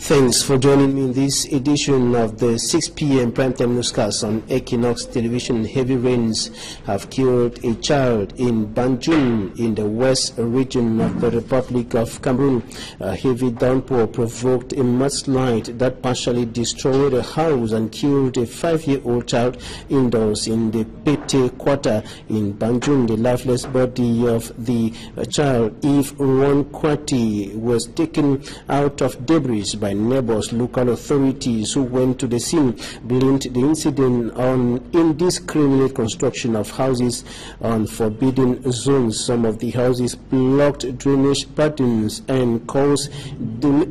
Thanks for joining me in this edition of the 6 p.m. primetime newscast on Equinox television. Heavy rains have killed a child in Banjul in the west region of the Republic of Cameroon. A heavy downpour provoked a mudslide that partially destroyed a house and killed a 5-year-old child indoors in the Pete quarter in Banjul. The lifeless body of the child, Eve Nwankwati, was taken out of debris by neighbors. Local authorities who went to the scene blamed the incident on indiscriminate construction of houses on forbidden zones. Some of the houses blocked drainage patterns and caused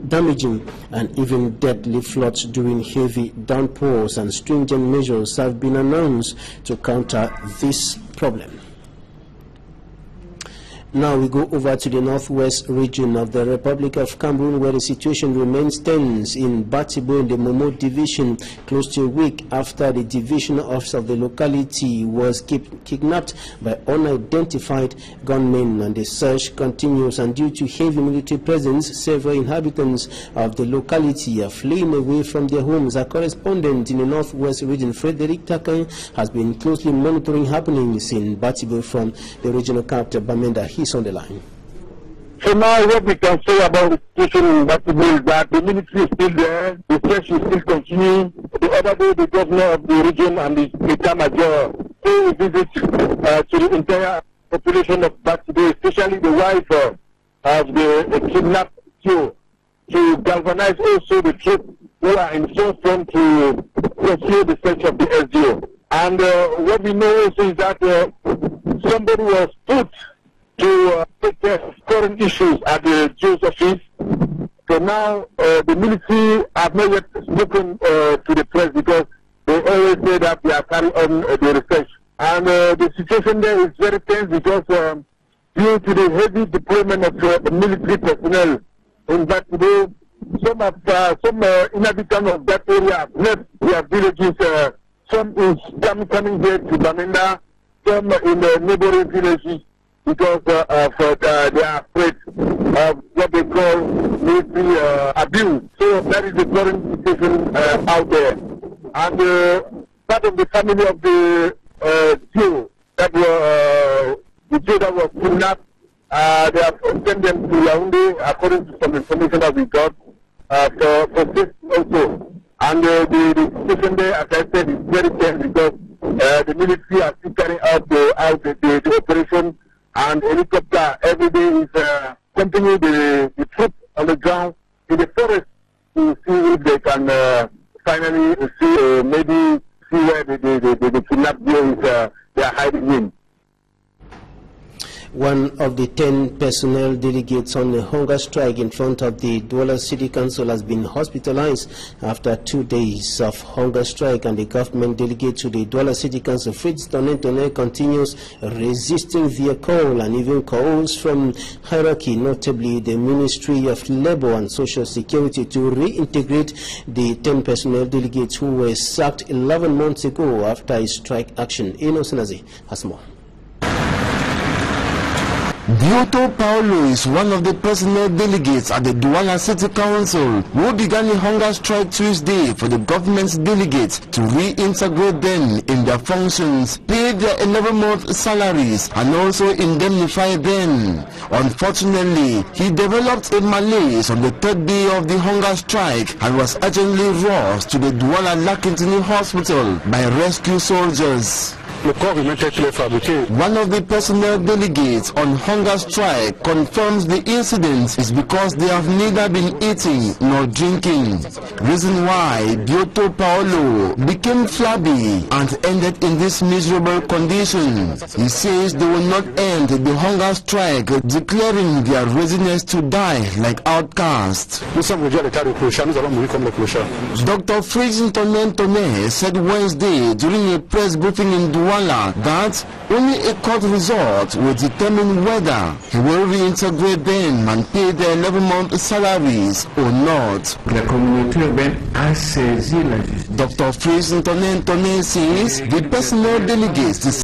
damaging and even deadly floods during heavy downpours, and stringent measures have been announced to counter this problem. Now we go over to the northwest region of the Republic of Cameroon, where the situation remains tense in Batibo in the Momo division, close to a week after the division office of the locality was kidnapped by unidentified gunmen, and the search continues. And due to heavy military presence, several inhabitants of the locality are fleeing away from their homes. Our correspondent in the northwest region, Frederick Takan, has been closely monitoring happenings in Batibo from the regional capital, Bamenda. He's on the line. So now what we can say about the situation in Batibo is that the military is still there, the search is still continuing. The other day, the governor of the region and the État Major paid a visit to the entire population of Batibo, especially the wife of the kidnapped Joe, to galvanize also the troops who are in forefront to pursue the search of the SDO. And what we know also is that somebody was put to take care of current issues at the Joe's office. So now the military have not yet spoken to the press because they always say that they are carrying on the research. And the situation there is very tense because due to the heavy deployment of military personnel in Batibo, some inhabitants of that area have left their villages. Some is coming here to Bamenda, some in the neighboring villages, because they are afraid of what they call military abuse. So that is the current situation out there. And part of the family of the Jew that was kidnapped, they have sent them to Yaoundé according to some information that we got for safety also. And the situation there, as I said, is very tense because the military are still carrying out the operation. And helicopter every day is accompanying the troops on the ground in the forest to see if they can finally see, maybe see where the kidnapped girls they are hiding in. One of the 10 personnel delegates on a hunger strike in front of the Douala City Council has been hospitalized after 2 days of hunger strike, and the government delegate to the Douala City Council, Fritz Tonentone, continues resisting their call and even calls from hierarchy, notably the Ministry of Labour and Social Security, to reintegrate the 10 personnel delegates who were sacked 11 months ago after a strike action. Inosenazi has more. Dioto Paulo is one of the personnel delegates at the Douala City Council who began a hunger strike Tuesday for the government's delegates to reintegrate them in their functions, pay their 11-month salaries, and also indemnify them. Unfortunately, he developed a malaise on the 3rd day of the hunger strike and was urgently rushed to the Douala Lakintini Hospital by rescue soldiers. One of the personnel delegates on hunger strike confirms the incident is because they have neither been eating nor drinking. Reason why Dioto Paulo became flabby and ended in this miserable condition. He says they will not end the hunger strike, declaring their readiness to die like outcasts. Dr. Fritz Tonentone said Wednesday during a press briefing in Douala that only a court result will determine whether he will reintegrate them and pay their 11-month salaries or not. Dr. Fritz Tonentone says the personnel delegates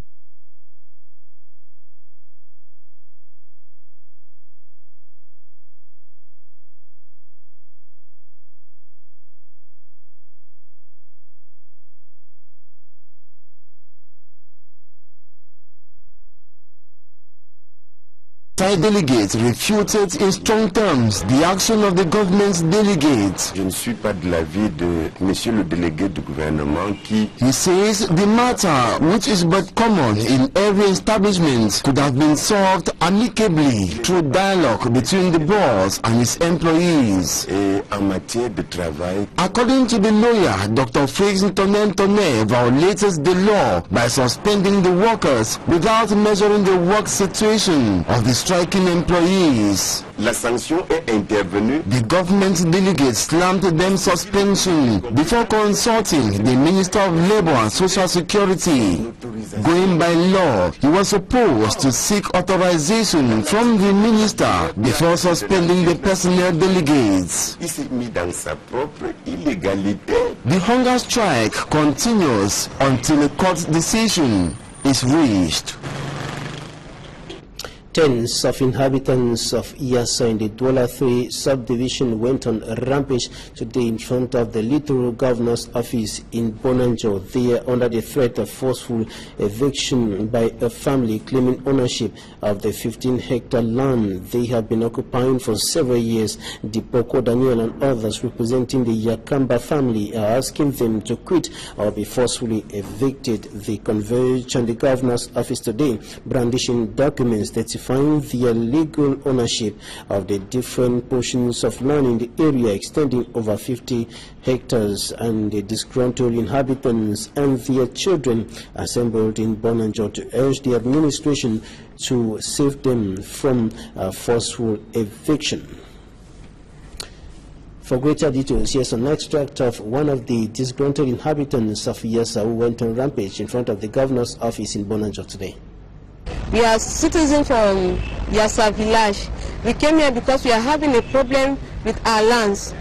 my delegates refuted in strong terms the action of the government's delegates. Je ne suis pas de l'avis de monsieur le délégué du gouvernement qui... He says the matter, which is but common in every establishment, could have been solved amicably through dialogue between the boss and his employees. Et en matière de travail... According to the lawyer, Dr. Félix Tonne violated the law by suspending the workers without measuring the work situation of the striking employees. La sanction est intervenue. The government delegates slammed them suspension before consulting the Minister of Labour and Social Security. Going by law, he was supposed to seek authorization from the minister before suspending the personnel delegates. Il s'est mis dans sa propre illégalité. The hunger strike continues until a court decision is reached. Tens of inhabitants of Iyasa in the Douala 3 subdivision went on a rampage today in front of the Littoral Governor's office in Bonanjo. They are under the threat of forceful eviction by a family claiming ownership of the 15-hectare land they have been occupying for several years. Dipoko Daniel and others representing the Yakamba family are asking them to quit or be forcefully evicted. They converged on the Governor's office today, brandishing documents that find their legal ownership of the different portions of land in the area extending over 50 hectares, and the disgruntled inhabitants and their children assembled in Bonanjo to urge the administration to save them from forceful eviction. For greater details, here's an extract of one of the disgruntled inhabitants of Iyasa who went on rampage in front of the Governor's office in Bonanjo today. We are citizens from Iyasa village. We came here because we are having a problem with our lands.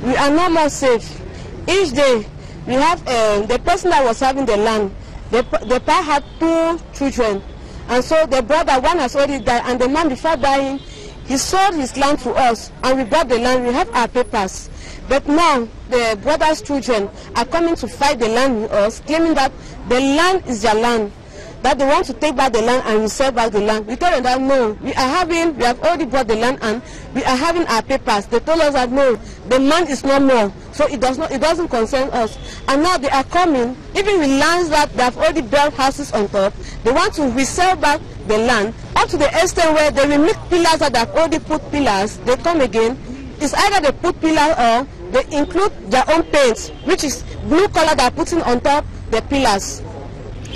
We are no more safe. Each day, we have the person that was having the land. The pa had 2 children, and so the brother, one has already died, and the man before dying, he sold his land to us, and we bought the land. We have our papers. But now, the brother's children are coming to fight the land with us, claiming that the land is their land, that they want to take back the land and resell back the land. We told them that no, we have already bought the land and we are having our papers. They told us that no, the land is no more, so it doesn't concern us. And now they are coming, even with lands that they have already built houses on top, they want to resell back the land up to the extent where they remove pillars that they have already put pillars. They come again. It's either they put pillars or they include their own paint, which is blue color they are putting on top the pillars.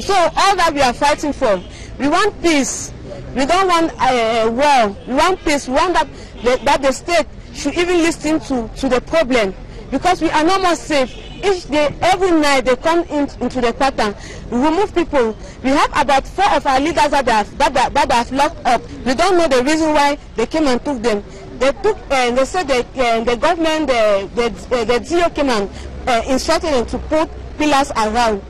So all that we are fighting for, we want peace. We don't want a war. We want peace. We want that the state should even listen to the problem, because we are no more safe. Each day, every night, they come into the quarter, remove people. We have about 4 of our leaders that have locked up. We don't know the reason why they came and took them. They took, they said the government, the DO came and instructed them to put pillars around.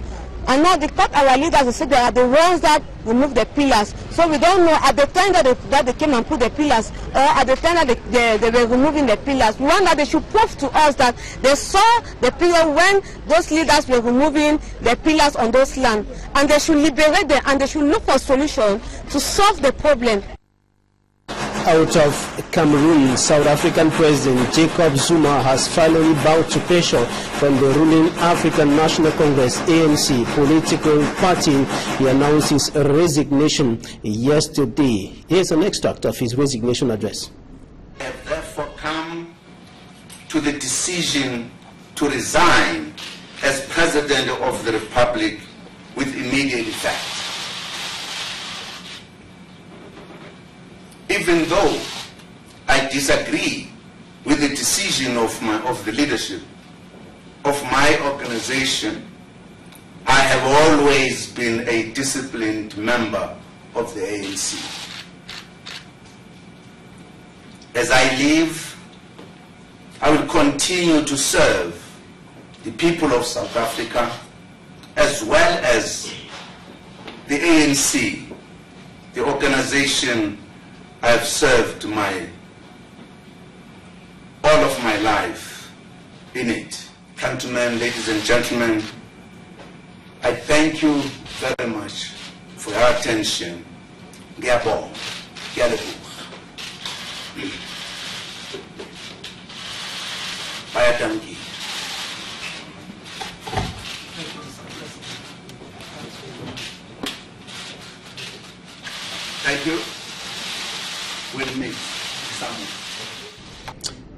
And now they cut our leaders and said they are the ones that remove the pillars. So we don't know at the time that they came and put the pillars, or at the time that they were removing the pillars. We want that they should prove to us that they saw the period when those leaders were removing the pillars on those lands. And they should liberate them, and they should look for a solution to solve the problem. Out of Cameroon, South African President Jacob Zuma has finally bowed to pressure from the ruling African National Congress ANC political party. He announced his resignation yesterday. Here's an extract of his resignation address. I have therefore come to the decision to resign as President of the Republic with immediate effect. Even though I disagree with the decision of the leadership of my organization, I have always been a disciplined member of the ANC. As I leave, I will continue to serve the people of South Africa as well as the ANC, the organization I have served all of my life in it. Countrymen, ladies and gentlemen, I thank you very much for your attention. Giabo, Gialebu. Bayatangi. Thank you. We'll meet someone.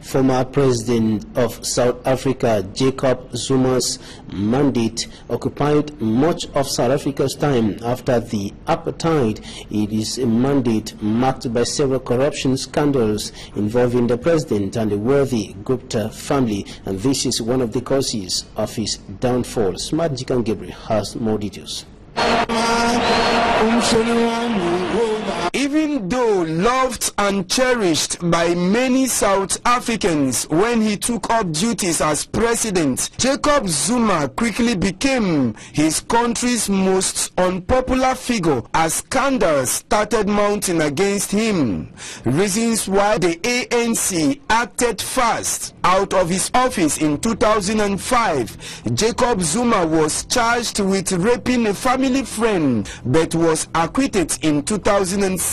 Former President of South Africa, Jacob Zuma's mandate occupied much of South Africa's time after the apartheid. It is a mandate marked by several corruption scandals involving the president and the wealthy Gupta family, and this is one of the causes of his downfall. Smart Jikan Gabriel has more details. Even though loved and cherished by many South Africans when he took up duties as president, Jacob Zuma quickly became his country's most unpopular figure as scandals started mounting against him. Reasons why the ANC acted fast. Out of his office in 2005, Jacob Zuma was charged with raping a family friend but was acquitted in 2006.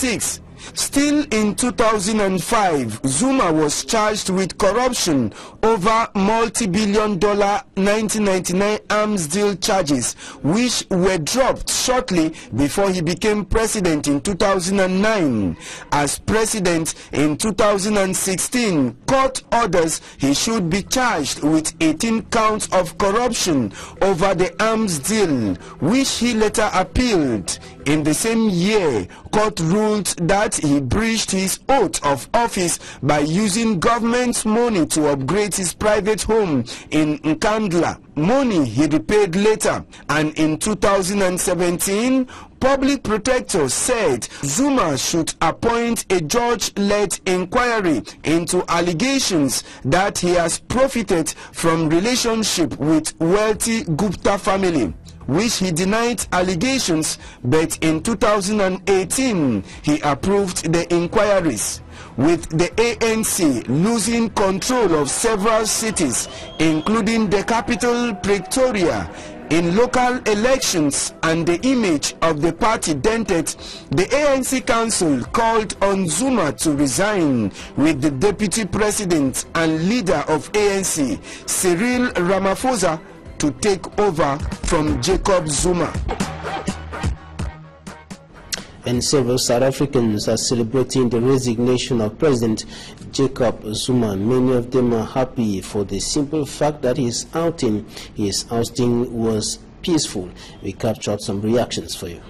Still in 2005, Zuma was charged with corruption over multi-billion-dollar 1999 arms deal charges, which were dropped shortly before he became president in 2009. As president in 2016, court orders he should be charged with 18 counts of corruption over the arms deal, which he later appealed. In the same year, court ruled that he breached his oath of office by using government money to upgrade his private home in Nkandla, money he repaid later. And in 2017, public protector said Zuma should appoint a judge-led inquiry into allegations that he has profited from relationship with wealthy Gupta family, which he denied allegations, but in 2018 he approved the inquiries. With the ANC losing control of several cities, including the capital Pretoria, in local elections and the image of the party dented, the ANC council called on Zuma to resign, with the deputy president and leader of ANC, Cyril Ramaphosa, to take over from Jacob Zuma. And several South Africans are celebrating the resignation of President Jacob Zuma. Many of them are happy for the simple fact that his ousting was peaceful. We captured some reactions for you.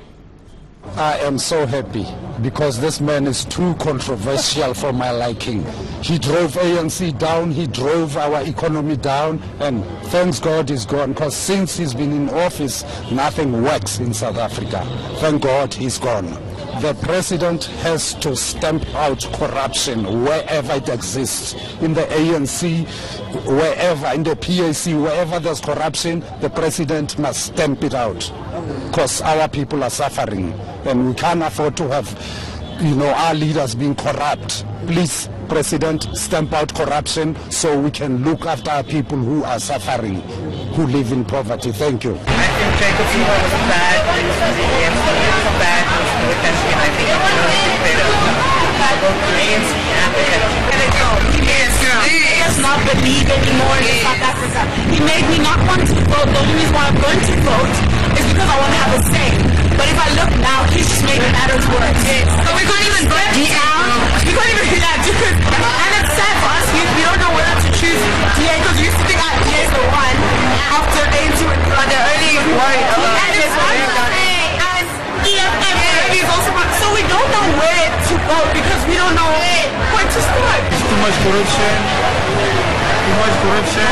I am so happy because this man is too controversial for my liking. He drove ANC down, he drove our economy down, and thanks God he's gone, because since he's been in office, nothing works in South Africa. Thank God he's gone. The president has to stamp out corruption wherever it exists. In the ANC, wherever, in the PAC, wherever there's corruption, the president must stamp it out, because our people are suffering and we can't afford to have, our leaders being corrupt. Please, President, stamp out corruption so we can look after our people who are suffering, who live in poverty. Thank you. I think Jacob Zuma was bad news for the ANC. It was bad news for the country, and I think it was better for both the ANC and the country. He has not the lead anymore in South Africa. He made me not want to vote. The only reason why I'm going to vote is because I want to have a say. But if I look now, he's just making matters worse. So we can't even vote down. We can't even do that because, and it's sad for us. We don't know whether to choose DA because we used to think our DA is the one after ANC went on the early worried. And it's and EFF is also, so we don't know where to go because we don't know where to start. It's too much corruption. Too much corruption.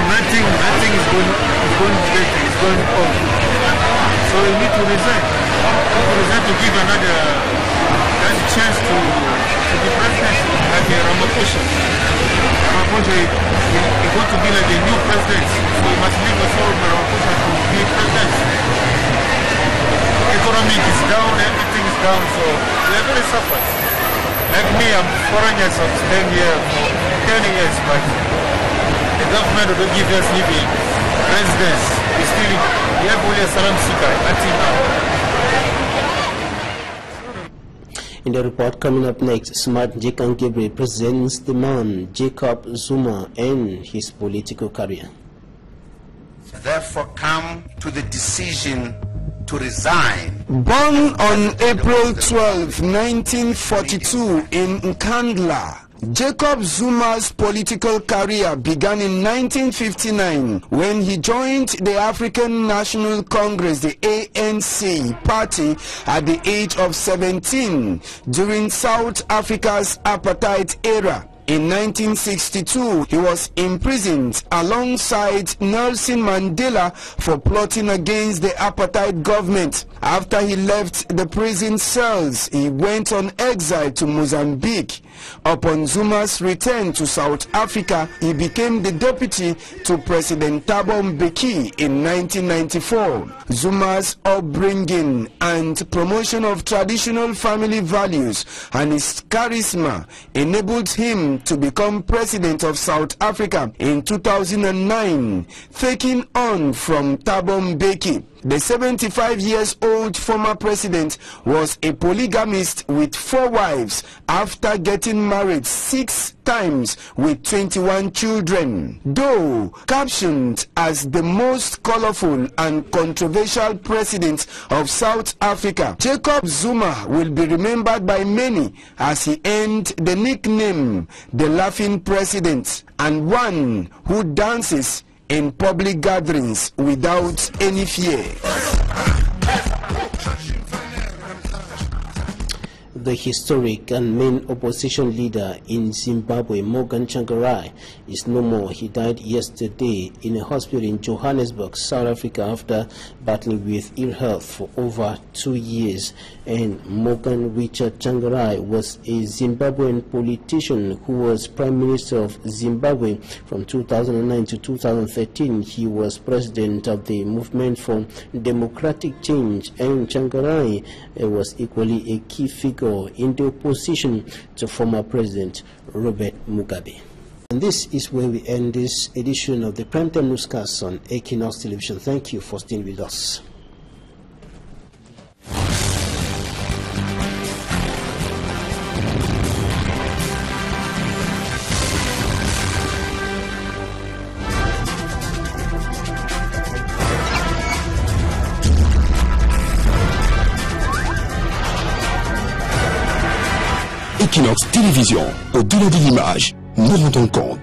Nothing is going great. It's going on. So you need to resign. To give another chance to the president, like Ramaphosa. Ramaphosa is going to be like the new president. So you must leave us all Ramaphosa to be president. Economy is down, everything is down, so we are very suffering. Like me, I'm foreigners, I'm staying here for 10 years, but the government will give us even residence. We still have only a salam seeker until now. In the report coming up next, Smart Jekan Gabriel presents the man Jacob Zuma and his political career. Therefore come to the decision to resign. Born on April 12, 1942 in Nkandla, Jacob Zuma's political career began in 1959 when he joined the African National Congress, the ANC party, at the age of 17 during South Africa's apartheid era. In 1962, he was imprisoned alongside Nelson Mandela for plotting against the apartheid government. After he left the prison cells, he went on exile to Mozambique. Upon Zuma's return to South Africa, he became the deputy to President Thabo Mbeki in 1994. Zuma's upbringing and promotion of traditional family values and his charisma enabled him to become president of South Africa in 2009, taking on from Thabo Mbeki. The 75-year-old former president was a polygamist with 4 wives after getting married 6 times with 21 children. Though captioned as the most colorful and controversial president of South Africa, Jacob Zuma will be remembered by many as he earned the nickname the Laughing President and one who dances in public gatherings without any fear. The historic and main opposition leader in Zimbabwe, Morgan Tsvangirai, is no more. He died yesterday in a hospital in Johannesburg, South Africa, after battling with ill health for over 2 years. And Morgan Richard Tsvangirai was a Zimbabwean politician who was Prime Minister of Zimbabwe from 2009 to 2013. He was president of the Movement for Democratic Change, and Tsvangirai was equally a key figure in the opposition to former President Robert Mugabe. And this is where we end this edition of the Primetime Newscast on Equinox Television. Thank you for staying with us. Equinox Télévision, au-delà de l'image, nous rendons compte.